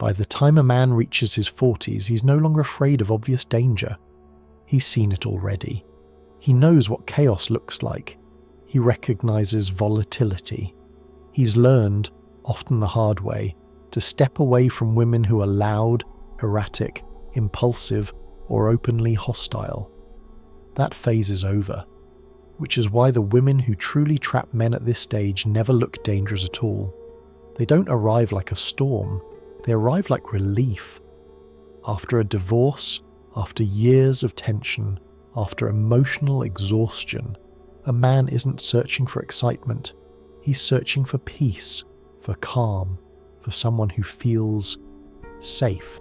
By the time a man reaches his 40s, he's no longer afraid of obvious danger. He's seen it already. He knows what chaos looks like. He recognizes volatility. He's learned, often the hard way, to step away from women who are loud, erratic, impulsive, or openly hostile. That phase is over, which is why the women who truly trap men at this stage never look dangerous at all. They don't arrive like a storm, they arrive like relief. After a divorce, after years of tension, after emotional exhaustion, a man isn't searching for excitement, he's searching for peace, for calm, for someone who feels safe.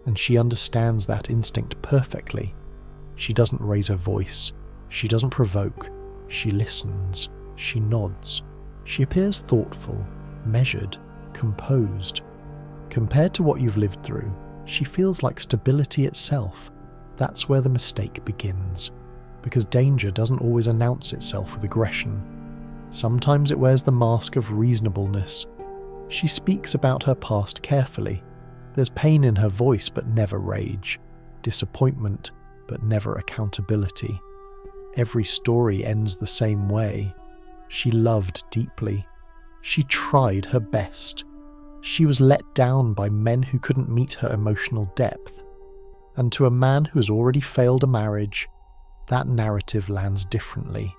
And she understands that instinct perfectly. She doesn't raise her voice, she doesn't provoke, she listens, she nods. She appears thoughtful, measured, composed. Compared to what you've lived through, she feels like stability itself. That's where the mistake begins, because danger doesn't always announce itself with aggression. Sometimes it wears the mask of reasonableness. She speaks about her past carefully. There's pain in her voice, but never rage. Disappointment, but never accountability. Every story ends the same way. She loved deeply. She tried her best. She was let down by men who couldn't meet her emotional depth. And to a man who has already failed a marriage, that narrative lands differently.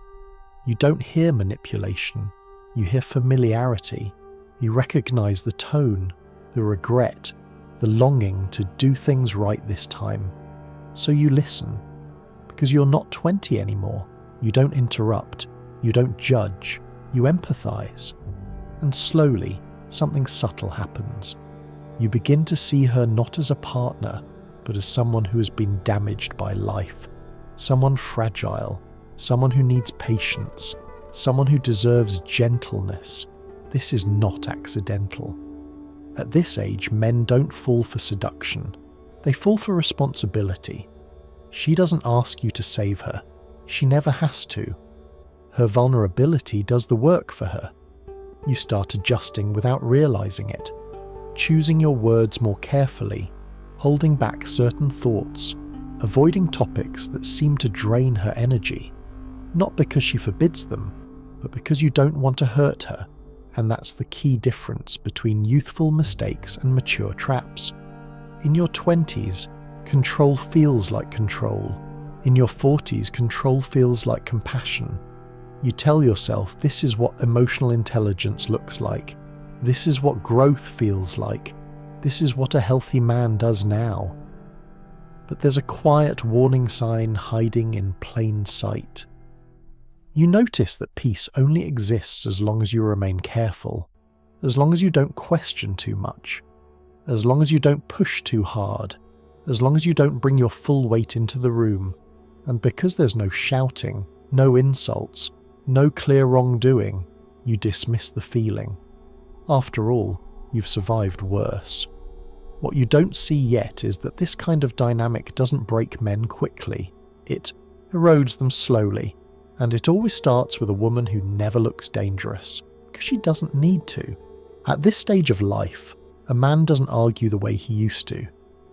You don't hear manipulation, you hear familiarity. You recognize the tone, the regret, the longing to do things right this time. So you listen, because you're not 20 anymore. You don't interrupt, you don't judge, you empathize. And slowly, something subtle happens. You begin to see her not as a partner, but as someone who has been damaged by life, someone fragile, someone who needs patience, someone who deserves gentleness. This is not accidental. At this age, men don't fall for seduction. They fall for responsibility. She doesn't ask you to save her. She never has to. Her vulnerability does the work for her. You start adjusting without realizing it, choosing your words more carefully, holding back certain thoughts, avoiding topics that seem to drain her energy, not because she forbids them, but because you don't want to hurt her. And that's the key difference between youthful mistakes and mature traps. In your 20s, control feels like control. In your 40s, control feels like compassion. You tell yourself this is what emotional intelligence looks like. This is what growth feels like. This is what a healthy man does now. But there's a quiet warning sign hiding in plain sight. You notice that peace only exists as long as you remain careful, as long as you don't question too much, as long as you don't push too hard, as long as you don't bring your full weight into the room. And because there's no shouting, no insults, no clear wrongdoing, you dismiss the feeling. After all, you've survived worse. What you don't see yet is that this kind of dynamic doesn't break men quickly. It erodes them slowly. And it always starts with a woman who never looks dangerous, because she doesn't need to. At this stage of life, a man doesn't argue the way he used to.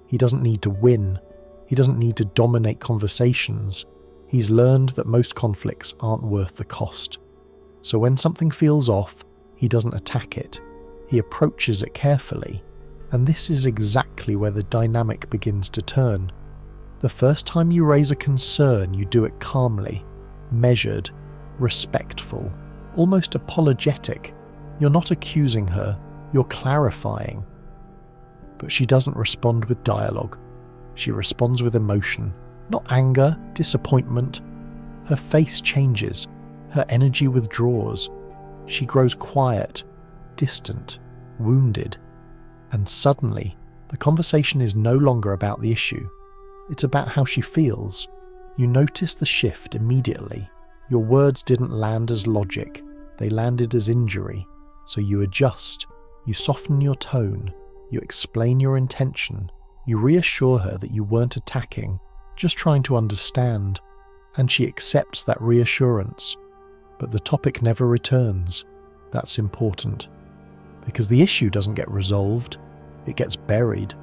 He doesn't need to win. He doesn't need to dominate conversations. He's learned that most conflicts aren't worth the cost. So when something feels off, he doesn't attack it. He approaches it carefully. And this is exactly where the dynamic begins to turn. The first time you raise a concern, you do it calmly, measured, respectful, almost apologetic. You're not accusing her, you're clarifying. But she doesn't respond with dialogue. She responds with emotion, not anger, disappointment. Her face changes, her energy withdraws. She grows quiet, distant, wounded. And suddenly, the conversation is no longer about the issue. It's about how she feels. You notice the shift immediately. Your words didn't land as logic, they landed as injury. So you adjust, you soften your tone, you explain your intention, you reassure her that you weren't attacking, just trying to understand. And she accepts that reassurance. But the topic never returns. That's important. Because the issue doesn't get resolved, It gets buried.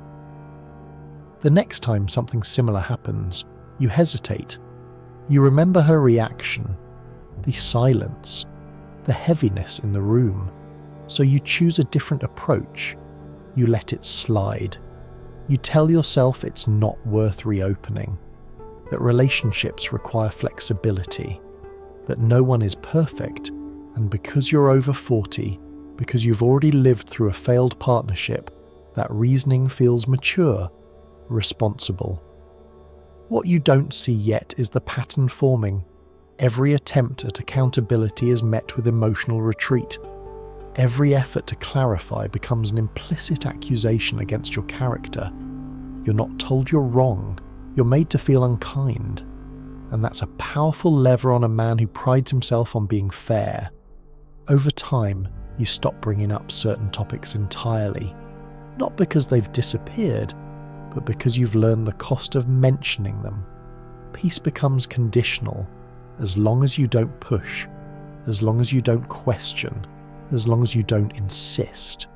The next time something similar happens, you hesitate. You remember her reaction, the silence, the heaviness in the room, so you choose a different approach. You let it slide. You tell yourself it's not worth reopening, that relationships require flexibility, that no one is perfect, and because you're over 40, because you've already lived through a failed partnership, that reasoning feels mature, responsible. What you don't see yet is the pattern forming. Every attempt at accountability is met with emotional retreat. Every effort to clarify becomes an implicit accusation against your character. You're not told you're wrong, you're made to feel unkind. And that's a powerful lever on a man who prides himself on being fair. Over time, you stop bringing up certain topics entirely, not because they've disappeared, but because you've learned the cost of mentioning them. Peace becomes conditional, as long as you don't push, as long as you don't question, as long as you don't insist.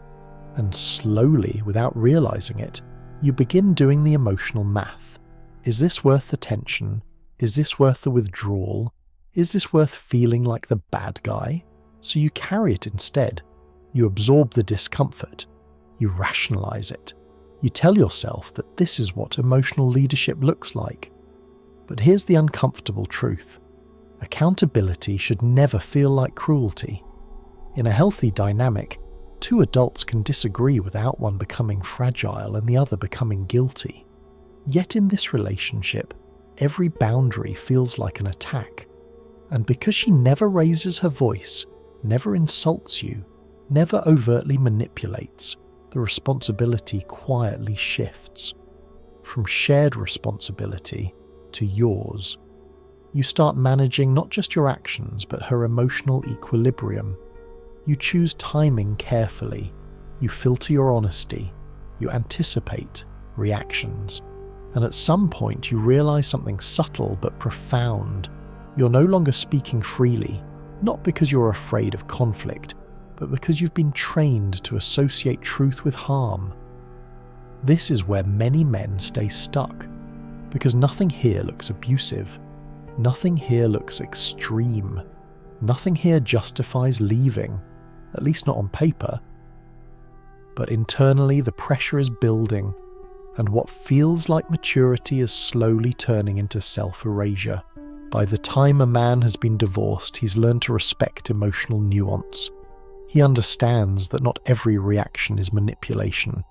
And slowly, without realizing it, you begin doing the emotional math. Is this worth the tension? Is this worth the withdrawal? Is this worth feeling like the bad guy? So you carry it instead. You absorb the discomfort. You rationalize it. You tell yourself that this is what emotional leadership looks like. But here's the uncomfortable truth. Accountability should never feel like cruelty. In a healthy dynamic, two adults can disagree without one becoming fragile and the other becoming guilty. Yet in this relationship, every boundary feels like an attack. And because she never raises her voice, never insults you, never overtly manipulates, the responsibility quietly shifts. From shared responsibility to yours. You start managing not just your actions, but her emotional equilibrium. You choose timing carefully. You filter your honesty. You anticipate reactions. And at some point you realize something subtle but profound. You're no longer speaking freely, not because you're afraid of conflict, but because you've been trained to associate truth with harm. This is where many men stay stuck, because nothing here looks abusive. Nothing here looks extreme. Nothing here justifies leaving, at least not on paper. But internally the pressure is building, and what feels like maturity is slowly turning into self-erasure. By the time a man has been divorced, he's learned to respect emotional nuance. He understands that not every reaction is manipulation.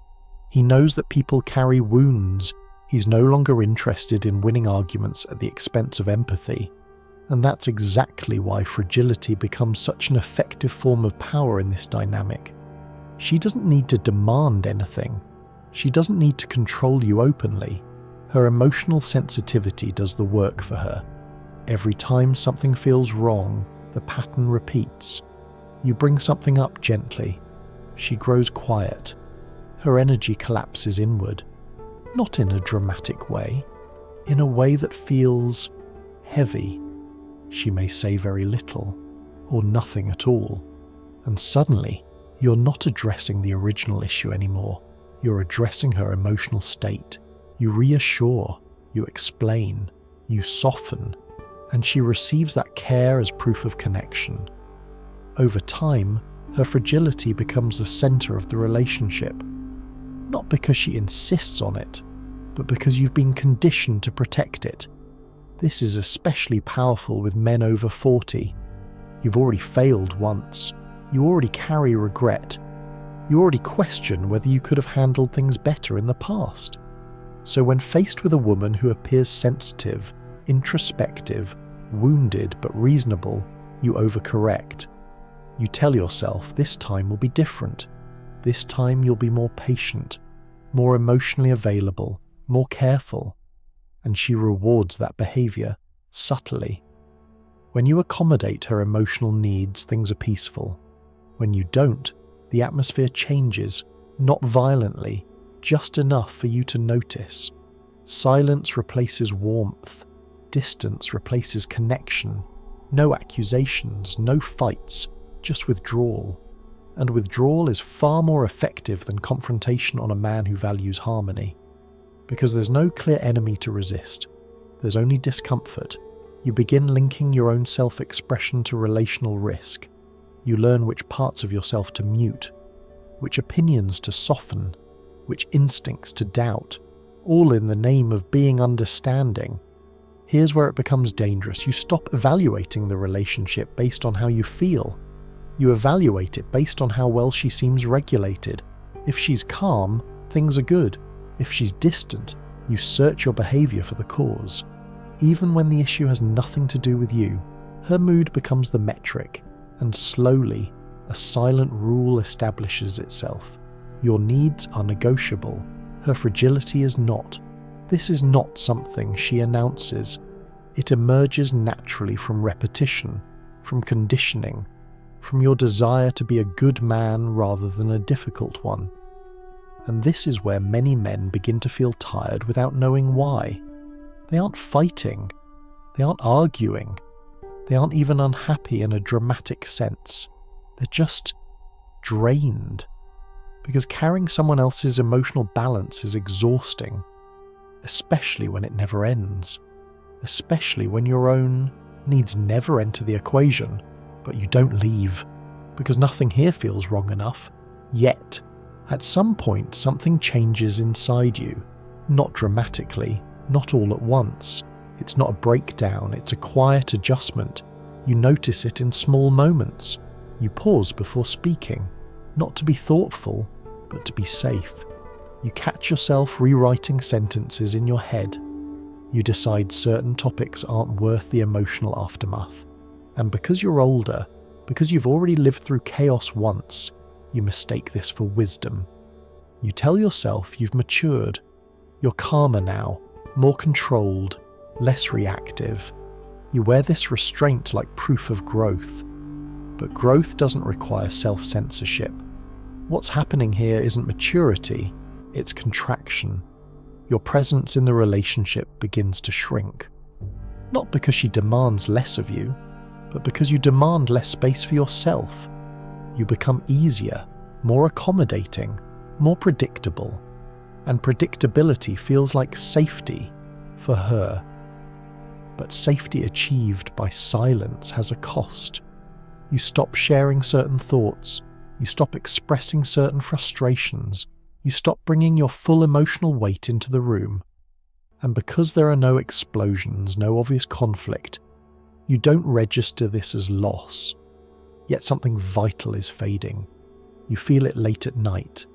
He knows that people carry wounds. He's no longer interested in winning arguments at the expense of empathy. And that's exactly why fragility becomes such an effective form of power in this dynamic. She doesn't need to demand anything. She doesn't need to control you openly. Her emotional sensitivity does the work for her. Every time something feels wrong, the pattern repeats. You bring something up gently. She grows quiet. Her energy collapses inward. Not in a dramatic way. In a way that feels heavy. She may say very little, or nothing at all. And suddenly, you're not addressing the original issue anymore. You're addressing her emotional state. You reassure, you explain, you soften, and she receives that care as proof of connection. Over time, her fragility becomes the center of the relationship. Not because she insists on it, but because you've been conditioned to protect it. This is especially powerful with men over 40. You've already failed once. You already carry regret. You already question whether you could have handled things better in the past. So when faced with a woman who appears sensitive, introspective, wounded but reasonable, you overcorrect. You tell yourself this time will be different. This time you'll be more patient, more emotionally available, more careful. And she rewards that behavior, subtly. When you accommodate her emotional needs, things are peaceful. When you don't, the atmosphere changes, not violently, just enough for you to notice. Silence replaces warmth. Distance replaces connection. No accusations, no fights, just withdrawal. and withdrawal is far more effective than confrontation on a man who values harmony. Because there's no clear enemy to resist, there's only discomfort. You begin linking your own self-expression to relational risk. You learn which parts of yourself to mute, which opinions to soften, which instincts to doubt, all in the name of being understanding. Here's where it becomes dangerous. You stop evaluating the relationship based on how you feel. You evaluate it based on how well she seems regulated. If she's calm, things are good. If she's distant, you search your behavior for the cause. Even when the issue has nothing to do with you, her mood becomes the metric, and slowly, a silent rule establishes itself. Your needs are negotiable. Her fragility is not. This is not something she announces. It emerges naturally from repetition, from conditioning, from your desire to be a good man rather than a difficult one. And this is where many men begin to feel tired without knowing why. They aren't fighting. They aren't arguing. They aren't even unhappy in a dramatic sense. They're just drained. Because carrying someone else's emotional balance is exhausting, especially when it never ends. Especially when your own needs never enter the equation, but you don't leave, because nothing here feels wrong enough. Yet, at some point something changes inside you. Not dramatically, not all at once. It's not a breakdown, it's a quiet adjustment. You notice it in small moments. You pause before speaking, not to be thoughtful, but to be safe. You catch yourself rewriting sentences in your head. You decide certain topics aren't worth the emotional aftermath. And because you're older, because you've already lived through chaos once, you mistake this for wisdom. You tell yourself you've matured. You're calmer now, more controlled, less reactive. You wear this restraint like proof of growth. But growth doesn't require self-censorship. What's happening here isn't maturity, it's contraction. Your presence in the relationship begins to shrink. Not because she demands less of you, but because you demand less space for yourself. You become easier, more accommodating, more predictable. And predictability feels like safety for her. But safety achieved by silence has a cost. You stop sharing certain thoughts. You stop expressing certain frustrations. You stop bringing your full emotional weight into the room. And because there are no explosions, no obvious conflict, you don't register this as loss. Yet something vital is fading. You feel it late at night,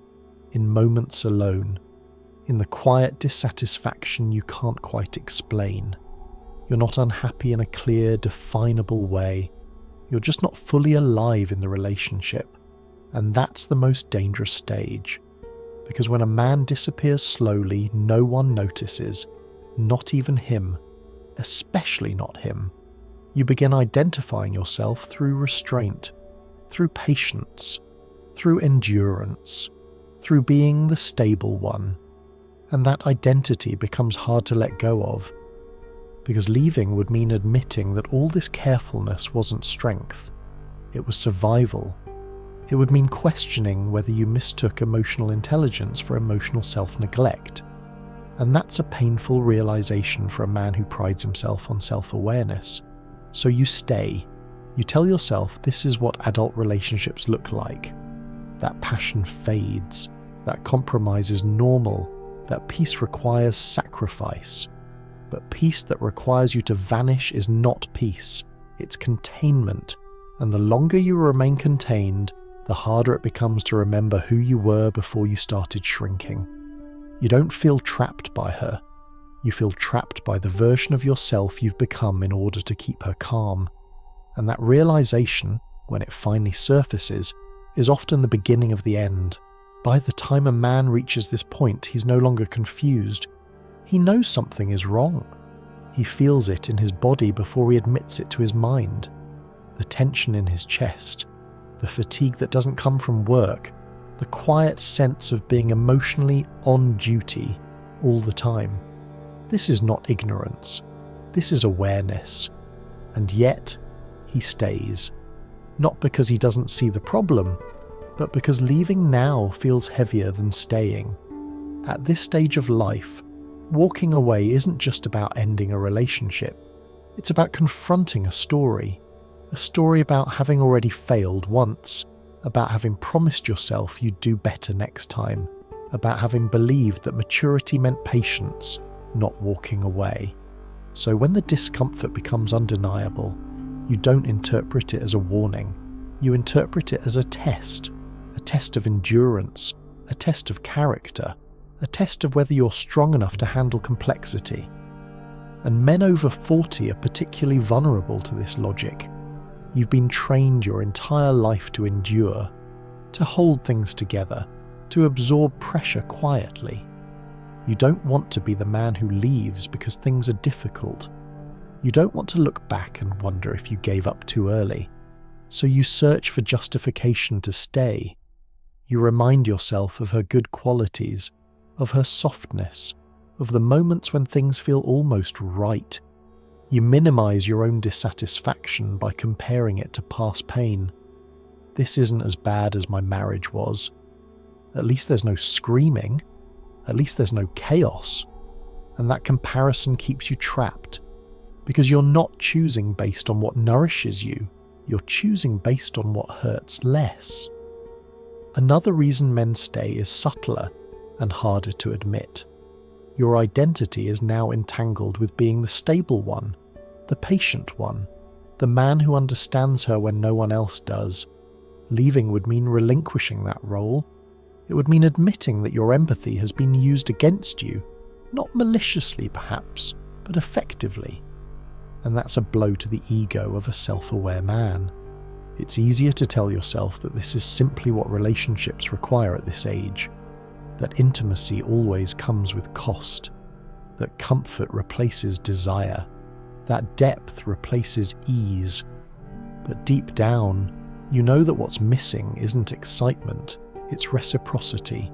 in moments alone, in the quiet dissatisfaction you can't quite explain. You're not unhappy in a clear, definable way. You're just not fully alive in the relationship. And that's the most dangerous stage. Because when a man disappears slowly, no one notices, not even him, especially not him. You begin identifying yourself through restraint, through patience, through endurance, through being the stable one. And that identity becomes hard to let go of. Because leaving would mean admitting that all this carefulness wasn't strength, it was survival. It would mean questioning whether you mistook emotional intelligence for emotional self-neglect. And that's a painful realization for a man who prides himself on self-awareness. So you stay. You tell yourself this is what adult relationships look like. That passion fades. That compromise is normal. That peace requires sacrifice. But peace that requires you to vanish is not peace. It's containment. And the longer you remain contained, the harder it becomes to remember who you were before you started shrinking. You don't feel trapped by her. You feel trapped by the version of yourself you've become in order to keep her calm. And that realization, when it finally surfaces, is often the beginning of the end. By the time a man reaches this point, he's no longer confused. He knows something is wrong. He feels it in his body before he admits it to his mind. The tension in his chest, the fatigue that doesn't come from work, the quiet sense of being emotionally on duty all the time. This is not ignorance. This is awareness. And yet, he stays. Not because he doesn't see the problem, but because leaving now feels heavier than staying. At this stage of life, walking away isn't just about ending a relationship. It's about confronting a story about having already failed once, about having promised yourself you'd do better next time, about having believed that maturity meant patience, not walking away. So when the discomfort becomes undeniable, you don't interpret it as a warning. You interpret it as a test of endurance, a test of character, a test of whether you're strong enough to handle complexity. And men over 40 are particularly vulnerable to this logic. You've been trained your entire life to endure, to hold things together, to absorb pressure quietly. You don't want to be the man who leaves because things are difficult. You don't want to look back and wonder if you gave up too early. So you search for justification to stay. You remind yourself of her good qualities, of her softness, of the moments when things feel almost right. You minimize your own dissatisfaction by comparing it to past pain. This isn't as bad as my marriage was. At least there's no screaming. At least there's no chaos. And that comparison keeps you trapped, because you're not choosing based on what nourishes you. You're choosing based on what hurts less. Another reason men stay is subtler and harder to admit. Your identity is now entangled with being the stable one, the patient one, the man who understands her when no one else does. Leaving would mean relinquishing that role. It would mean admitting that your empathy has been used against you, not maliciously perhaps, but effectively. And that's a blow to the ego of a self-aware man. It's easier to tell yourself that this is simply what relationships require at this age, that intimacy always comes with cost, that comfort replaces desire, that depth replaces ease. But deep down, you know that what's missing isn't excitement, it's reciprocity.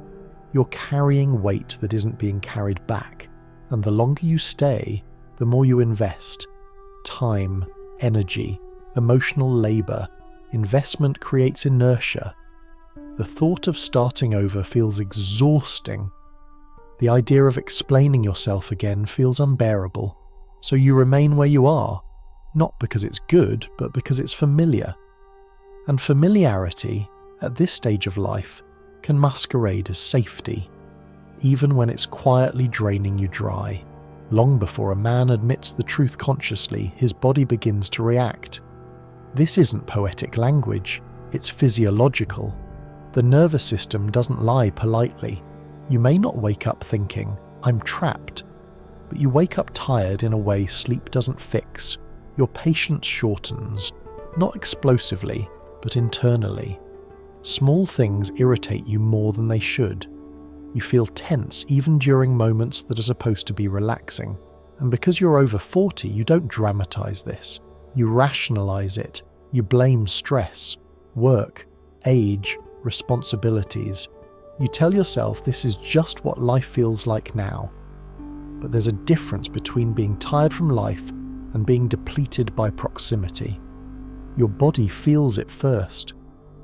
You're carrying weight that isn't being carried back, and the longer you stay, the more you invest. Time, energy, emotional labour. Investment creates inertia. The thought of starting over feels exhausting. The idea of explaining yourself again feels unbearable. So you remain where you are, not because it's good, but because it's familiar. And familiarity, at this stage of life, can masquerade as safety, even when it's quietly draining you dry. Long before a man admits the truth consciously, his body begins to react. This isn't poetic language, it's physiological. The nervous system doesn't lie politely. You may not wake up thinking, "I'm trapped," but you wake up tired in a way sleep doesn't fix. Your patience shortens, not explosively, but internally. Small things irritate you more than they should. You feel tense even during moments that are supposed to be relaxing. And because you're over 40, you don't dramatize this. You rationalize it. You blame stress, work, age, responsibilities. You tell yourself this is just what life feels like now. But there's a difference between being tired from life and being depleted by proximity. Your body feels it first.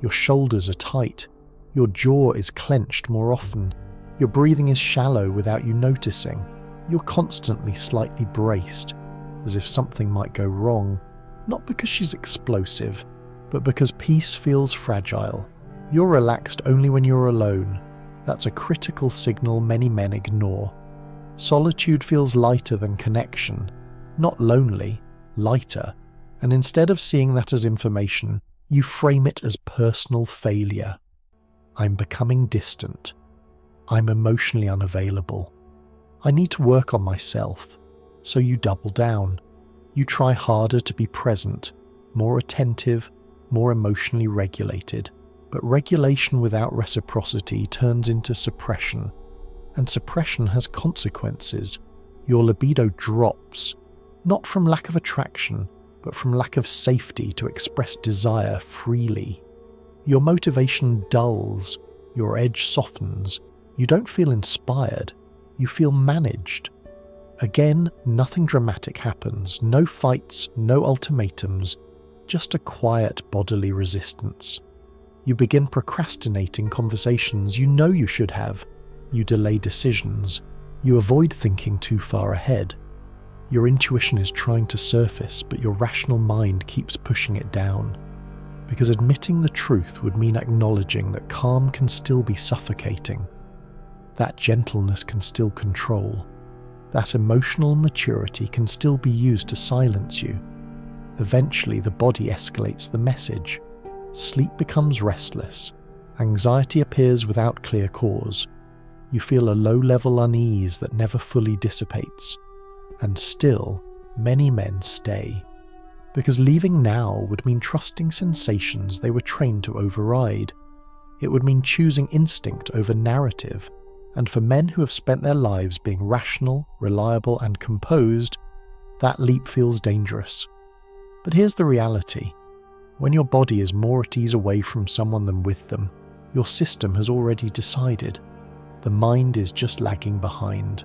Your shoulders are tight. Your jaw is clenched more often. Your breathing is shallow without you noticing. You're constantly slightly braced, as if something might go wrong, not because she's explosive, but because peace feels fragile. You're relaxed only when you're alone. That's a critical signal many men ignore. Solitude feels lighter than connection, not lonely, lighter, and instead of seeing that as information, you frame it as personal failure. I'm becoming distant. I'm emotionally unavailable. I need to work on myself. So you double down. You try harder to be present, more attentive, more emotionally regulated. But regulation without reciprocity turns into suppression. And suppression has consequences. Your libido drops, not from lack of attraction, but from lack of safety to express desire freely. Your motivation dulls, your edge softens. You don't feel inspired, you feel managed. Again, nothing dramatic happens, no fights, no ultimatums, just a quiet bodily resistance. You begin procrastinating conversations you know you should have. You delay decisions. You avoid thinking too far ahead. Your intuition is trying to surface, but your rational mind keeps pushing it down. Because admitting the truth would mean acknowledging that calm can still be suffocating. That gentleness can still control. That emotional maturity can still be used to silence you. Eventually, the body escalates the message. Sleep becomes restless. Anxiety appears without clear cause. You feel a low-level unease that never fully dissipates. And still, many men stay. Because leaving now would mean trusting sensations they were trained to override. It would mean choosing instinct over narrative. And for men who have spent their lives being rational, reliable, and composed, that leap feels dangerous. But here's the reality. When your body is more at ease away from someone than with them, your system has already decided. The mind is just lagging behind.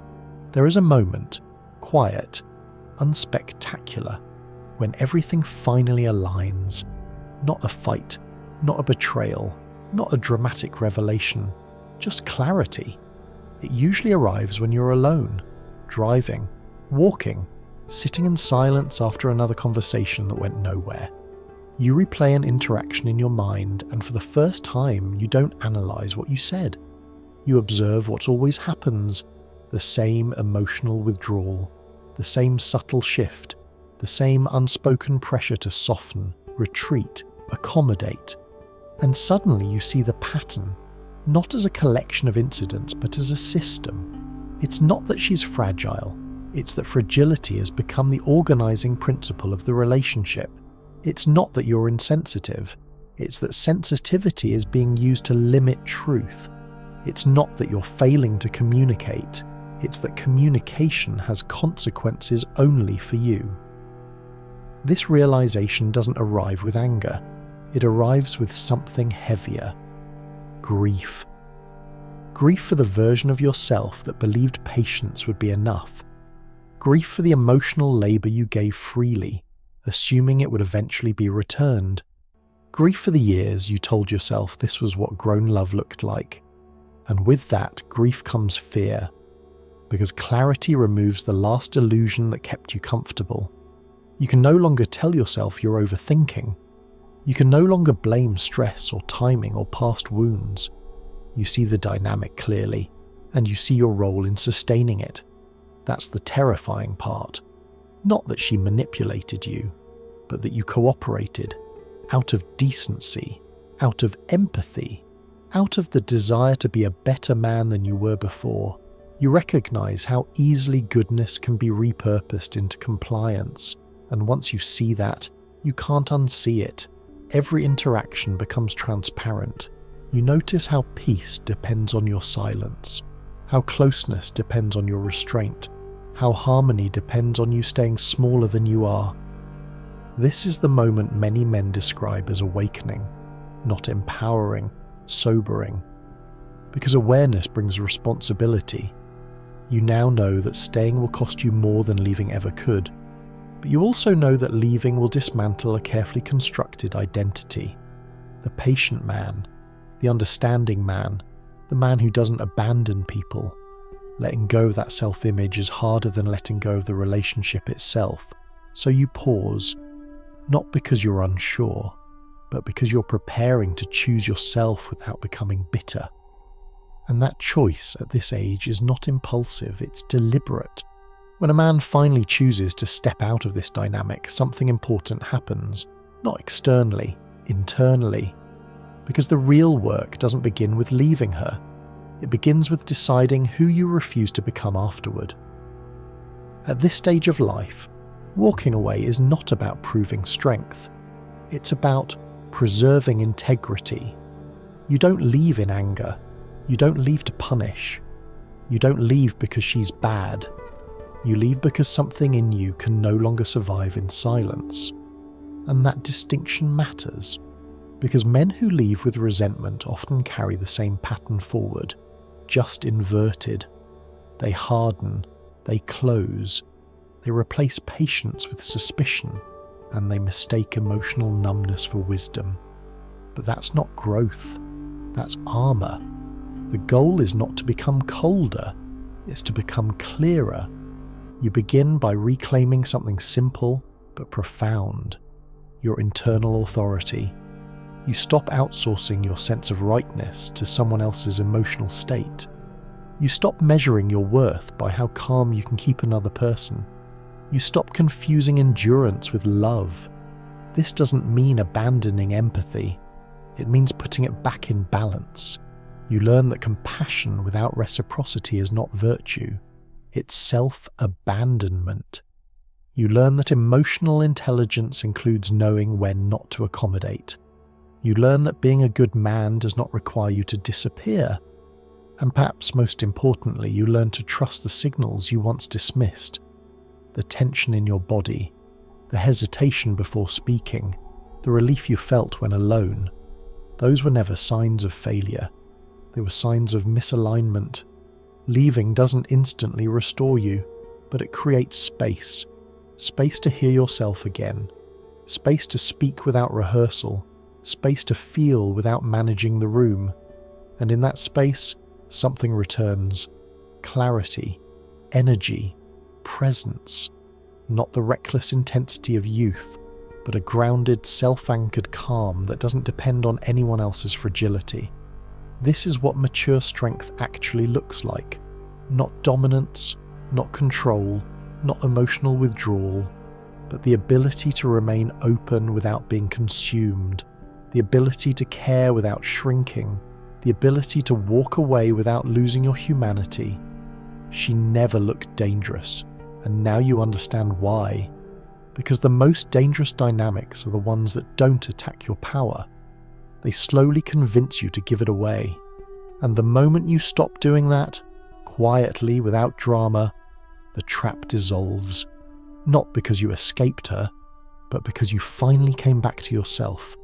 There is a moment, quiet, unspectacular, when everything finally aligns. Not a fight, not a betrayal, not a dramatic revelation, just clarity. It usually arrives when you're alone, driving, walking, sitting in silence after another conversation that went nowhere. You replay an interaction in your mind, and for the first time, you don't analyze what you said. You observe what always happens, the same emotional withdrawal, the same subtle shift, the same unspoken pressure to soften, retreat, accommodate. And suddenly you see the pattern, not as a collection of incidents, but as a system. It's not that she's fragile, it's that fragility has become the organizing principle of the relationship. It's not that you're insensitive, it's that sensitivity is being used to limit truth. It's not that you're failing to communicate, it's that communication has consequences only for you. This realization doesn't arrive with anger, it arrives with something heavier. Grief. Grief for the version of yourself that believed patience would be enough. Grief for the emotional labor you gave freely, assuming it would eventually be returned. Grief for the years you told yourself this was what grown love looked like. And with that, grief comes fear, because clarity removes the last illusion that kept you comfortable. You can no longer tell yourself you're overthinking. You can no longer blame stress or timing or past wounds. You see the dynamic clearly, and you see your role in sustaining it. That's the terrifying part. Not that she manipulated you, but that you cooperated, out of decency, out of empathy, out of the desire to be a better man than you were before. You recognize how easily goodness can be repurposed into compliance, and once you see that, you can't unsee it. Every interaction becomes transparent. You notice how peace depends on your silence, how closeness depends on your restraint, how harmony depends on you staying smaller than you are. This is the moment many men describe as awakening, not empowering, sobering. Because awareness brings responsibility. You now know that staying will cost you more than leaving ever could. But you also know that leaving will dismantle a carefully constructed identity. The patient man, the understanding man, the man who doesn't abandon people. Letting go of that self-image is harder than letting go of the relationship itself. So you pause, not because you're unsure, but because you're preparing to choose yourself without becoming bitter. And that choice at this age is not impulsive, it's deliberate. When a man finally chooses to step out of this dynamic, something important happens, not externally, internally. Because the real work doesn't begin with leaving her. It begins with deciding who you refuse to become afterward. At this stage of life, walking away is not about proving strength. It's about preserving integrity. You don't leave in anger. You don't leave to punish. You don't leave because she's bad. You leave because something in you can no longer survive in silence. And that distinction matters, because men who leave with resentment often carry the same pattern forward, just inverted. They harden, they close, they replace patience with suspicion, and they mistake emotional numbness for wisdom. But that's not growth, that's armor. The goal is not to become colder, it's to become clearer. You begin by reclaiming something simple but profound, your internal authority. You stop outsourcing your sense of rightness to someone else's emotional state. You stop measuring your worth by how calm you can keep another person. You stop confusing endurance with love. This doesn't mean abandoning empathy. It means putting it back in balance. You learn that compassion without reciprocity is not virtue. It's self-abandonment. You learn that emotional intelligence includes knowing when not to accommodate. You learn that being a good man does not require you to disappear. And perhaps most importantly, you learn to trust the signals you once dismissed. The tension in your body, the hesitation before speaking, the relief you felt when alone. Those were never signs of failure. They were signs of misalignment. Leaving doesn't instantly restore you, but it creates space. Space to hear yourself again. Space to speak without rehearsal. Space to feel without managing the room. And in that space, something returns. Clarity, energy, presence. Not the reckless intensity of youth, but a grounded, self-anchored calm that doesn't depend on anyone else's fragility. This is what mature strength actually looks like. Not dominance, not control, not emotional withdrawal, but the ability to remain open without being consumed, the ability to care without shrinking, the ability to walk away without losing your humanity. She never looked dangerous, and now you understand why. Because the most dangerous dynamics are the ones that don't attack your power. They slowly convince you to give it away. And the moment you stop doing that, quietly, without drama, the trap dissolves. Not because you escaped her, but because you finally came back to yourself.